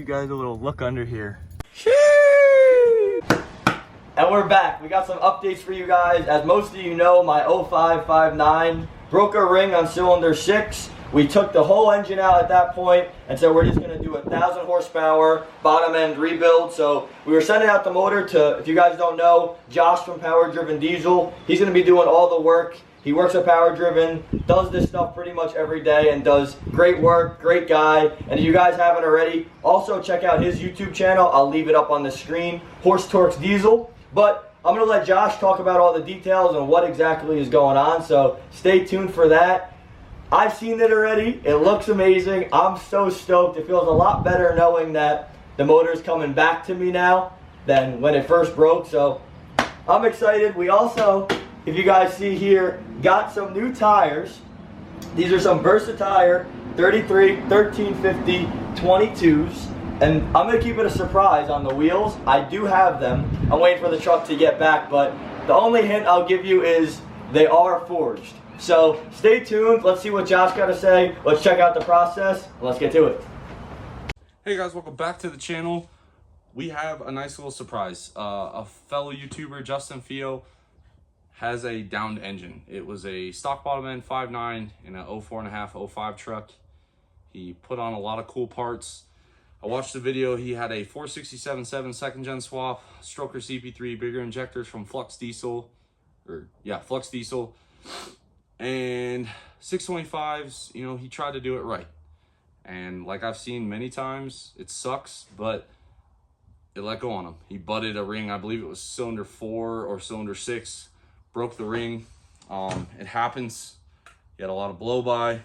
guys a little look under here. And we're back. We got some updates for you guys. As most of you know, my 0559 broke a ring on cylinder 6. We took the whole engine out at that point, and so we're just going to do 1,000 horsepower bottom end rebuild. So we were sending out the motor to, if you guys don't know, Josh from Power Driven Diesel. He's going to be doing all the work. He works at Power Driven, does this stuff pretty much every day, and does great work, great guy. And if you guys haven't already, also check out his YouTube channel. I'll leave it up on the screen, Horse Torques Diesel. But I'm going to let Josh talk about all the details and what exactly is going on, so stay tuned for that. I've seen it already. It looks amazing. I'm so stoked. It feels a lot better knowing that the motor's coming back to me now than when it first broke, so I'm excited. We also, if you guys see here, got some new tires. These are some Versatire 33, 1350, 22s. And I'm going to keep it a surprise on the wheels. I do have them. I'm waiting for the truck to get back, but the only hint I'll give you is they are forged. So stay tuned. Let's see what Josh got to say. Let's check out the process, and let's get to it. Hey guys, welcome back to the channel. We have a nice little surprise. A fellow YouTuber, Justin Fio, has a downed engine. It was a stock bottom end 5.9 in a 04.5, 05 truck. He put on a lot of cool parts. I watched the video. He had a 467.7 second gen swap, stroker CP3, bigger injectors from Flux Diesel, and 625s. You know, he tried to do it right. And like I've seen many times, it sucks, but it let go on him. He butted a ring, I believe it was cylinder 4 or cylinder 6, broke the ring. It happens. He had a lot of blow by.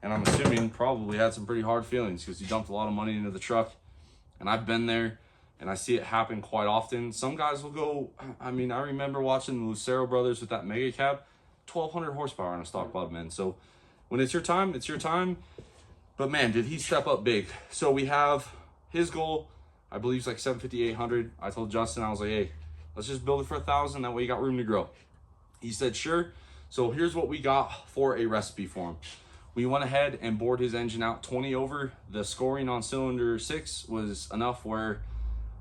And I'm assuming probably had some pretty hard feelings because he dumped a lot of money into the truck. And I've been there and I see it happen quite often. Some guys will go, I mean, I remember watching the Lucero brothers with that mega cab, 1,200 horsepower on a stock bottom end. So when it's your time, it's your time. But man, did he step up big. So we have his goal, I believe it's like 750, 800. I told Justin, I was like, hey, let's just build it for 1,000. That way you got room to grow. He said, sure. So here's what we got for a recipe for him. We went ahead and bored his engine out 20 over. The scoring on cylinder 6 was enough where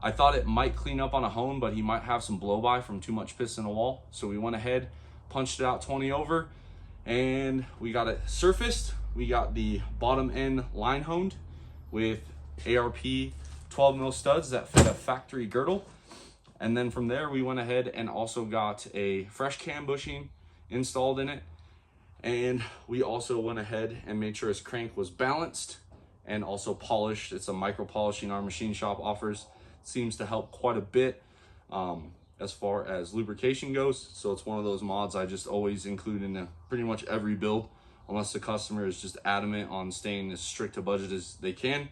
I thought it might clean up on a hone, but he might have some blow by from too much piss in the wall. So we went ahead, punched it out 20 over, and we got it surfaced. We got the bottom end line honed with ARP 12 mil studs that fit a factory girdle. And then from there, we went ahead and also got a fresh cam bushing installed in it. And we also went ahead and made sure his crank was balanced and also polished. It's a micro polishing our machine shop offers. Seems to help quite a bit as far as lubrication goes. So it's one of those mods I just always include in pretty much every build, unless the customer is just adamant on staying as strict to budget as they can.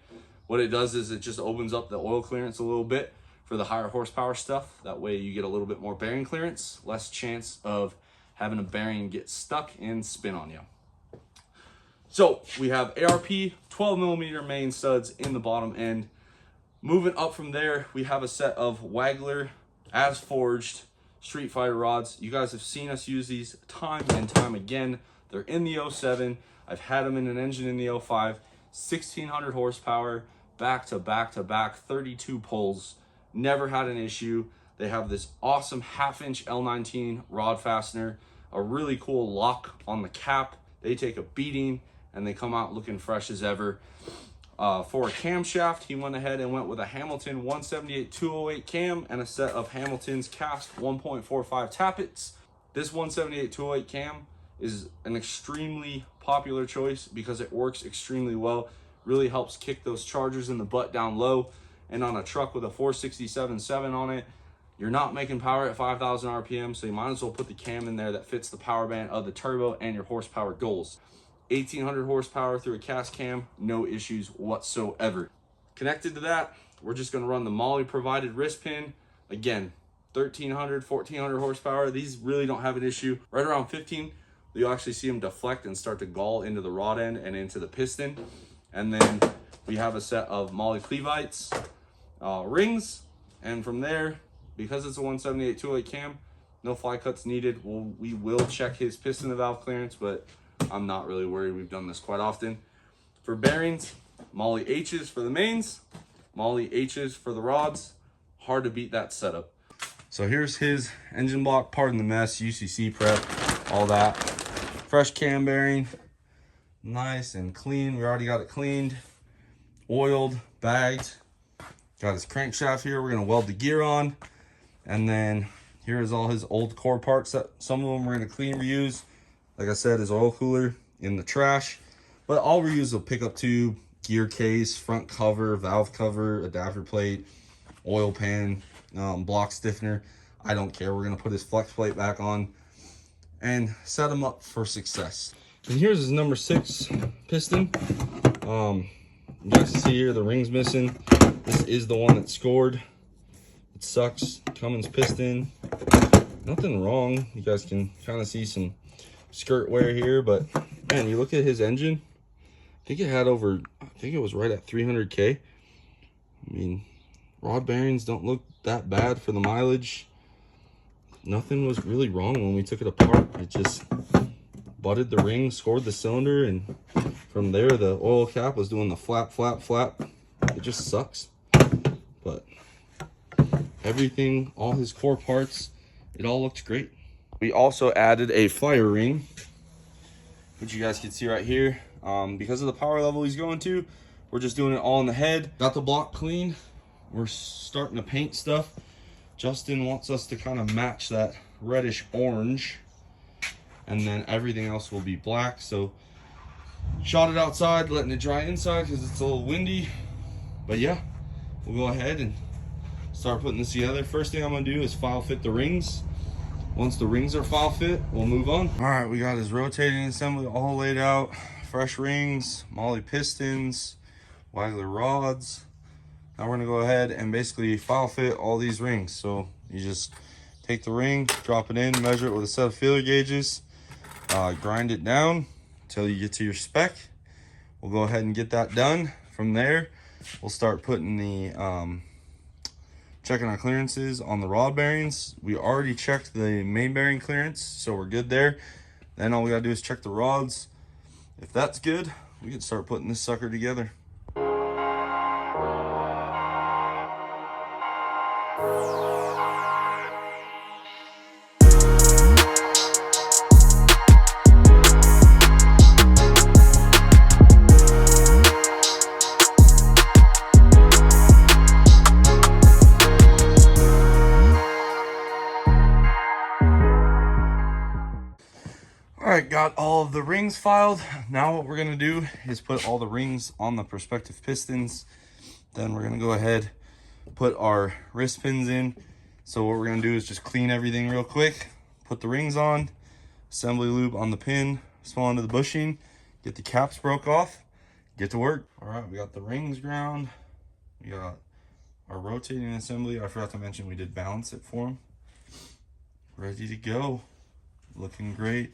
What it does is it just opens up the oil clearance a little bit for the higher horsepower stuff. That way you get a little bit more bearing clearance, less chance of having a bearing get stuck and spin on you. So we have ARP 12 millimeter main studs in the bottom end. Moving up from there, we have a set of Wagler as forged Street Fighter rods. You guys have seen us use these time and time again. They're in the 07. I've had them in an engine in the 05. 1600 horsepower, back to back to back, 32 poles. Never had an issue. They have this awesome 1/2 inch L19 rod fastener, a really cool lock on the cap. They take a beating and they come out looking fresh as ever. For a camshaft, he went ahead and went with a Hamilton 178-208 cam and a set of Hamilton's cast 1.45 tappets. This 178-208 cam is an extremely popular choice because it works extremely well. Really helps kick those chargers in the butt down low. And on a truck with a 467.7 on it, you're not making power at 5,000 RPM, so you might as well put the cam in there that fits the power band of the turbo and your horsepower goals. 1,800 horsepower through a cast cam, no issues whatsoever. Connected to that, we're just gonna run the Molly provided wrist pin. Again, 1,300, 1,400 horsepower. These really don't have an issue. Right around 15, you'll actually see them deflect and start to gall into the rod end and into the piston. And then we have a set of Molly Clevites rings. And from there, because it's a 178-208 cam, no fly cuts needed. We will check his piston and valve clearance, but I'm not really worried. We've done this quite often. For bearings, Molly H's for the mains, Molly H's for the rods. Hard to beat that setup. So here's his engine block, pardon the mess, UCC prep, all that. Fresh cam bearing, nice and clean. We already got it cleaned, oiled, bagged. Got his crankshaft here. We're gonna weld the gear on. And then here's all his old core parts that some of them we're gonna clean, reuse. Like I said, his oil cooler in the trash. But all reuse will pick up tube, gear case, front cover, valve cover, adapter plate, oil pan, block stiffener. I don't care. We're gonna put his flex plate back on and set him up for success. And here's his number 6 piston. You guys can see here the ring's missing. This is the one that scored. It sucks. Cummins piston. Nothing wrong. You guys can kind of see some skirt wear here, but man, you look at his engine. I think it had over, I think it was right at 300K. I mean, rod bearings don't look that bad for the mileage. Nothing was really wrong when we took it apart. It just butted the ring, scored the cylinder, and from there the oil cap was doing the flap, flap, flap. It just sucks. But everything, all his core parts, it all looked great. We also added a flyer ring, which you guys can see right here. Because of the power level he's going to, we're just doing it all in the head. Got the block clean. We're starting to paint stuff. Justin wants us to kind of match that reddish orange, and then everything else will be black. So shot it outside, letting it dry inside because it's a little windy. But yeah, we'll go ahead and start putting this together. First thing I'm gonna do is file fit the rings. Once the rings are file fit, we'll move on. All right, we got his rotating assembly all laid out. Fresh rings, Molly pistons, Wagler rods. Now we're gonna go ahead and basically file fit all these rings. So you just take the ring, drop it in, measure it with a set of feeler gauges, grind it down until you get to your spec. We'll go ahead and get that done. From there, we'll start putting the checking our clearances on the rod bearings. We already checked the main bearing clearance, so we're good there. Then all we gotta do is check the rods. If that's good, we can start putting this sucker together. All right, got all of the rings filed. Now what we're gonna do is put all the rings on the prospective pistons. Then we're gonna go ahead, put our wrist pins in. So what we're gonna do is just clean everything real quick, put the rings on, assembly lube on the pin, small into the bushing, get the caps broke off, get to work. All right, we got the rings ground. We got our rotating assembly. I forgot to mention we did balance it for them. Ready to go, looking great.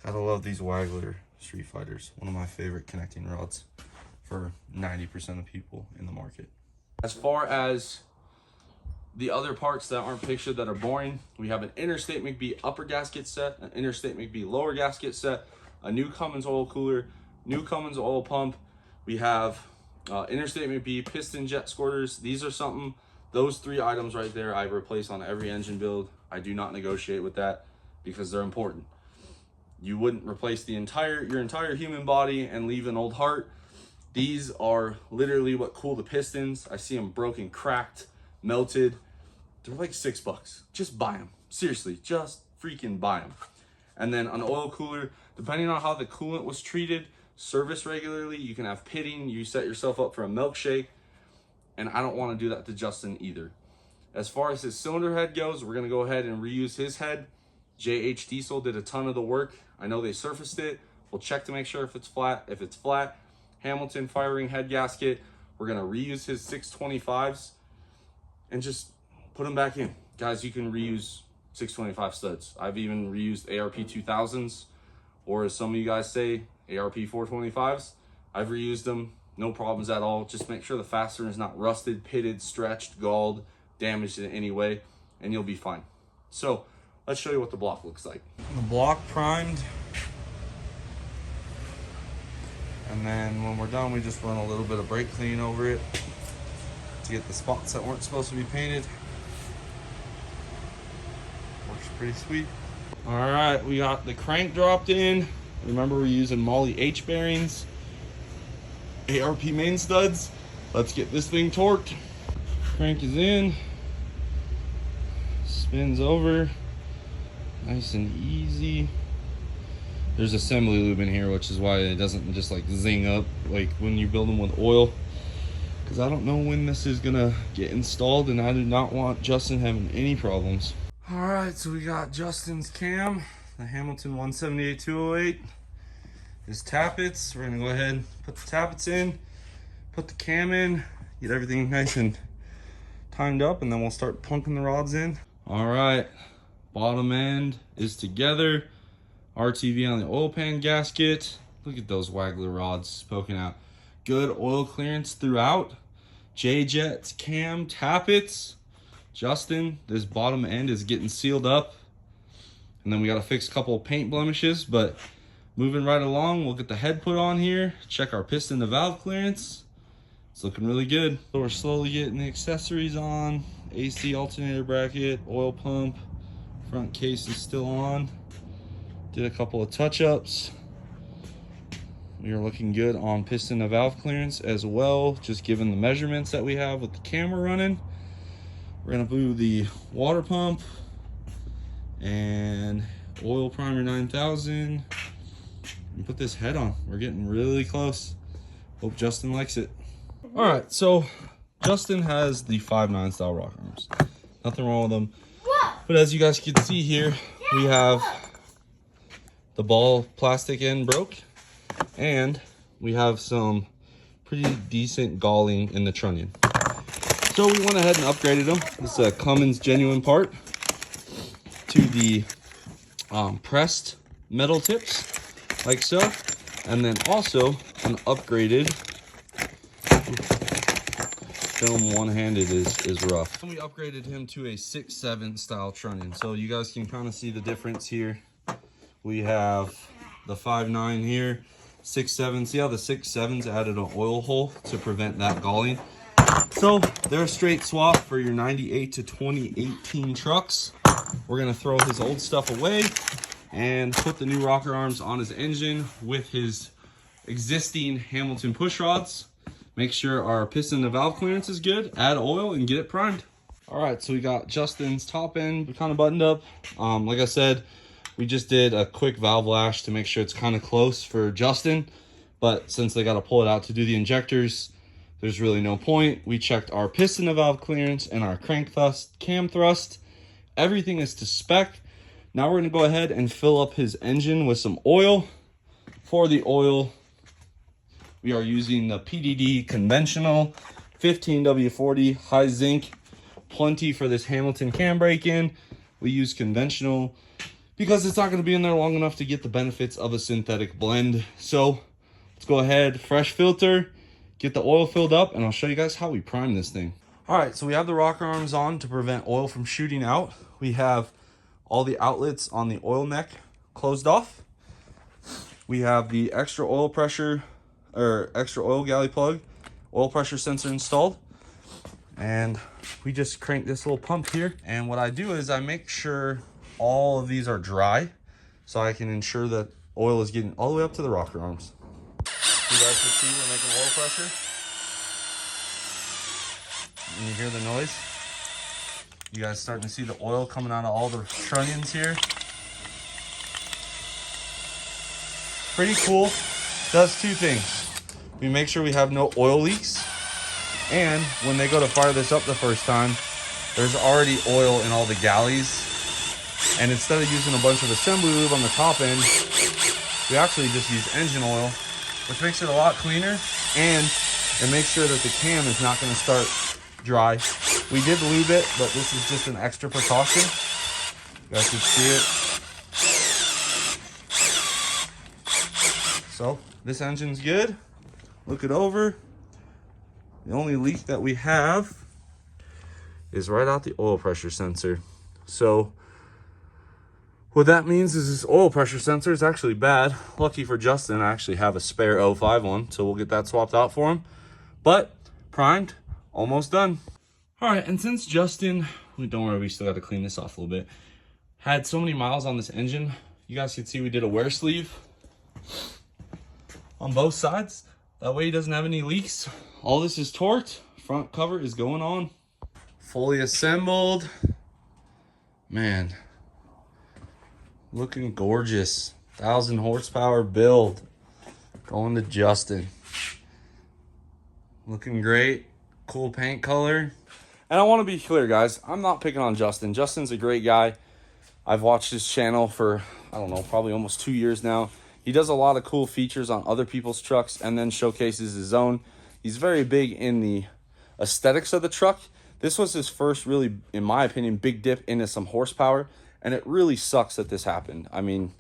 Gotta love these Wagler Street Fighters. One of my favorite connecting rods for 90% of people in the market. As far as the other parts that aren't pictured that are boring, we have an Interstate McBee upper gasket set, an Interstate McBee lower gasket set, a new Cummins oil cooler, new Cummins oil pump. We have Interstate McBee piston jet squirters. These are something, those 3 items right there I replace on every engine build. I do not negotiate with that because they're important. You wouldn't replace your entire human body and leave an old heart. These are literally what cool the pistons. I see them broken, cracked, melted. They're like $6. Just buy them. Seriously, just freaking buy them. And then an oil cooler, depending on how the coolant was treated, service regularly. You can have pitting. You set yourself up for a milkshake. And I don't want to do that to Justin either. As far as his cylinder head goes, we're going to go ahead and reuse his head. JH Diesel did a ton of the work. I know they surfaced it. We'll check to make sure if it's flat. If it's flat, Hamilton fire ring head gasket. We're gonna reuse his 625s and just put them back in. Guys, you can reuse 625 studs. I've even reused ARP 2000s, or as some of you guys say, ARP 425s. I've reused them, no problems at all. Just make sure the fastener is not rusted, pitted, stretched, galled, damaged in any way, and you'll be fine. So let's show you what the block looks like. The block primed. And then when we're done, we just run a little bit of brake clean over it. to get the spots that weren't supposed to be painted. Works pretty sweet. All right, we got the crank dropped in. Remember, we're using Molly H bearings, ARP main studs. Let's get this thing torqued. Crank is in, spins over, nice and easy. There's assembly lube in here, which is why it doesn't just like zing up like when you build them with oil. Because I don't know when this is gonna get installed, and I do not want Justin having any problems. All right, so we got Justin's cam, the Hamilton 178-208. His tappets. We're gonna go ahead and put the tappets in, put the cam in, get everything nice and timed up, and then we'll start punking the rods in. All right, bottom end is together. RTV on the oil pan gasket. Look at those waggler rods poking out. Good oil clearance throughout. J-Jet's cam tappets. Justin, this bottom end is getting sealed up. And then we got to fix a couple of paint blemishes, but moving right along, we'll get the head put on here. Check our piston to valve clearance. It's looking really good. So we're slowly getting the accessories on. AC alternator bracket, oil pump, front case is still on. Did a couple of touch-ups. We are looking good on piston to valve clearance as well, just given the measurements that we have with the camera running. We're gonna do the water pump and oil primer 9000 and put this head on. We're getting really close. Hope Justin likes it. All right, so Justin has the 5.9 style rock arms. Nothing wrong with them. But as you guys can see here, we have the ball plastic end broke, and we have some pretty decent galling in the trunnion. So we went ahead and upgraded them. This is a Cummins genuine part to the pressed metal tips, like so, and then also an upgraded film. One-handed is rough. And we upgraded him to a 6.7 style trunnion, so you guys can kind of see the difference here. We have the 5.9 here, 6.7. See how the 6.7's added an oil hole to prevent that galling? So they're a straight swap for your 98 to 2018 trucks. We're gonna throw his old stuff away and put the new rocker arms on his engine with his existing Hamilton push rods. Make sure our piston to valve clearance is good, add oil, and get it primed. All right, so we got Justin's top end kind of buttoned up. Like I said, we just did a quick valve lash to make sure it's kind of close for Justin, but since they got to pull it out to do the injectors, there's really no point. We checked our piston to valve clearance and our crank thrust, cam thrust. Everything is to spec. Now we're going to go ahead and fill up his engine with some oil. For the oil, we are using the PDD conventional 15W40 high zinc. Plenty for this Hamilton cam break-in. We use conventional because it's not going to be in there long enough to get the benefits of a synthetic blend. So let's go ahead, fresh filter, get the oil filled up, and I'll show you guys how we prime this thing. All right, so we have the rocker arms on to prevent oil from shooting out. We have all the outlets on the oil neck closed off. We have the extra oil pressure or extra oil galley plug, oil pressure sensor installed. And we just crank this little pump here. And what I do is I make sure all of these are dry so I can ensure that oil is getting all the way up to the rocker arms. You guys can see we're making oil pressure. And you hear the noise. You guys starting to see the oil coming out of all the trunnions here. Pretty cool. Does two things. We make sure we have no oil leaks. And when they go to fire this up the first time, there's already oil in all the galleys. And instead of using a bunch of assembly lube on the top end, we actually just use engine oil, which makes it a lot cleaner, and it makes sure that the cam is not going to start dry. We did lube it, but this is just an extra precaution. You guys can see it. So this engine's good. Look it over. The only leak that we have is right out the oil pressure sensor. So what that means is this oil pressure sensor is actually bad. Lucky for Justin, I actually have a spare 05 one, so we'll get that swapped out for him. But primed, almost done. All right, and since Justin, don't worry, we still got to clean this off a little bit, had so many miles on this engine, you guys can see we did a wear sleeve on both sides. That way he doesn't have any leaks. All this is torqued. Front cover is going on. Fully assembled. Man, looking gorgeous. 1,000 horsepower build. Going to Justin. Looking great. Cool paint color. And I want to be clear, guys. I'm not picking on Justin. Justin's a great guy. I've watched his channel for, I don't know, probably almost 2 years now. He does a lot of cool features on other people's trucks and then showcases his own. He's very big in the aesthetics of the truck. This was his first really, in my opinion, big dip into some horsepower. And it really sucks that this happened. I mean,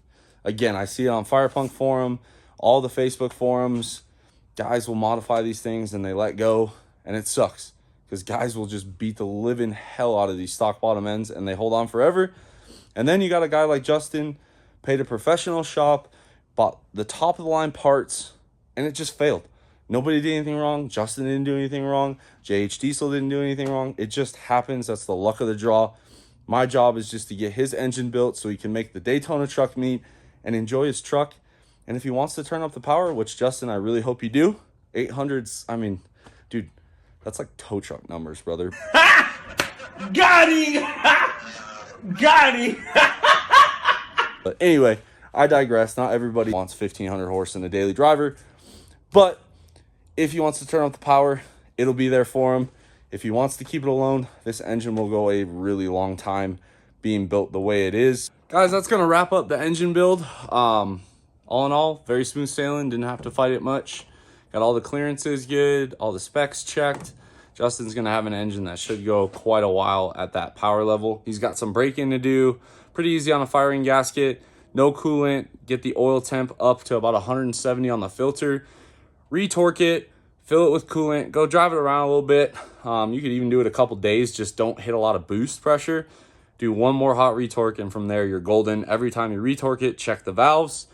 again, I see it on Firepunk forum, all the Facebook forums. Guys will modify these things and they let go. And it sucks. Because guys will just beat the living hell out of these stock bottom ends and they hold on forever. And then you got a guy like Justin, paid a professional shop, bought the top of the line parts, and it just failed. Nobody did anything wrong. Justin didn't do anything wrong. JH Diesel didn't do anything wrong. It just happens. That's the luck of the draw. My job is just to get his engine built so he can make the Daytona truck meet and enjoy his truck. And if he wants to turn up the power, which Justin, I really hope you do, 800s, I mean, dude, that's like tow truck numbers, brother. Got him! Got him! But anyway, I digress. Not everybody wants 1,500 horse in a daily driver. But if he wants to turn up the power, it'll be there for him. If he wants to keep it alone, this engine will go a really long time being built the way it is. Guys, that's going to wrap up the engine build. All in all, very smooth sailing. Didn't have to fight it much. Got all the clearances good, all the specs checked. Justin's going to have an engine that should go quite a while at that power level. He's got some braking to do. Pretty easy on a firing gasket. No coolant. Get the oil temp up to about 170 on the filter. Retorque it. Fill it with coolant. Go drive it around a little bit. You could even do it a couple days. Just don't hit a lot of boost pressure. Do one more hot retorque, and from there, you're golden. Every time you retorque it, check the valves.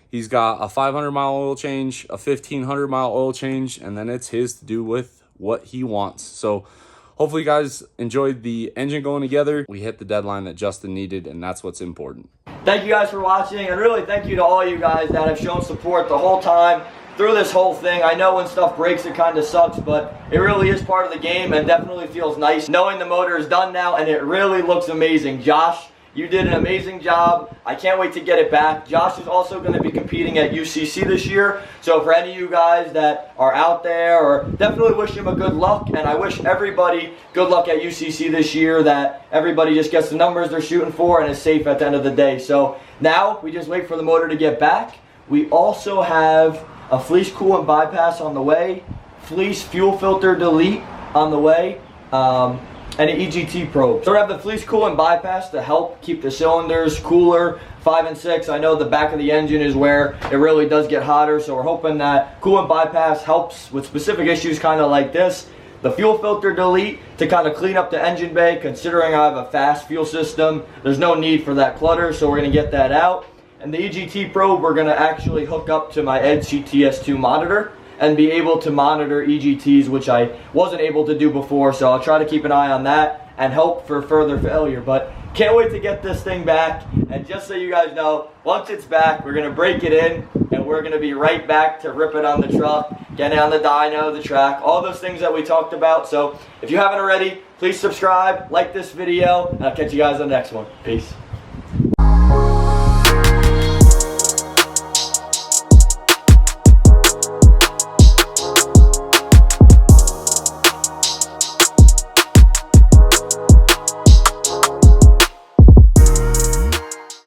He's got a 500-mile oil change, a 1,500-mile oil change, and then it's his to do with what he wants. So hopefully you guys enjoyed the engine going together. We hit the deadline that Justin needed, and that's what's important. Thank you guys for watching, and really thank you to all you guys that have shown support the whole time through this whole thing. I know when stuff breaks it kind of sucks, but it really is part of the game and definitely feels nice knowing the motor is done now and it really looks amazing. Josh, you did an amazing job. I can't wait to get it back. Josh is also going to be competing at UCC this year. So for any of you guys that are out there, or definitely wish him a good luck. And I wish everybody good luck at UCC this year, that everybody just gets the numbers they're shooting for and is safe at the end of the day. So now we just wait for the motor to get back. We also have a fleece coolant bypass on the way, fleece fuel filter delete on the way, and an EGT probe. So we have the fleece coolant bypass to help keep the cylinders cooler. 5 and 6, I know the back of the engine is where it really does get hotter, so we're hoping that coolant bypass helps with specific issues kind of like this. The fuel filter delete to kind of clean up the engine bay. Considering I have a fast fuel system, there's no need for that clutter, so we're going to get that out. And the EGT probe we're going to actually hook up to my Edge CTS2 monitor and be able to monitor EGTs, which I wasn't able to do before, so I'll try to keep an eye on that and hope for further failure. But can't wait to get this thing back, and just so you guys know, once it's back, we're going to break it in, and we're going to be right back to rip it on the truck, get it on the dyno, the track, all those things that we talked about. So if you haven't already, please subscribe, like this video, and I'll catch you guys on the next one. Peace.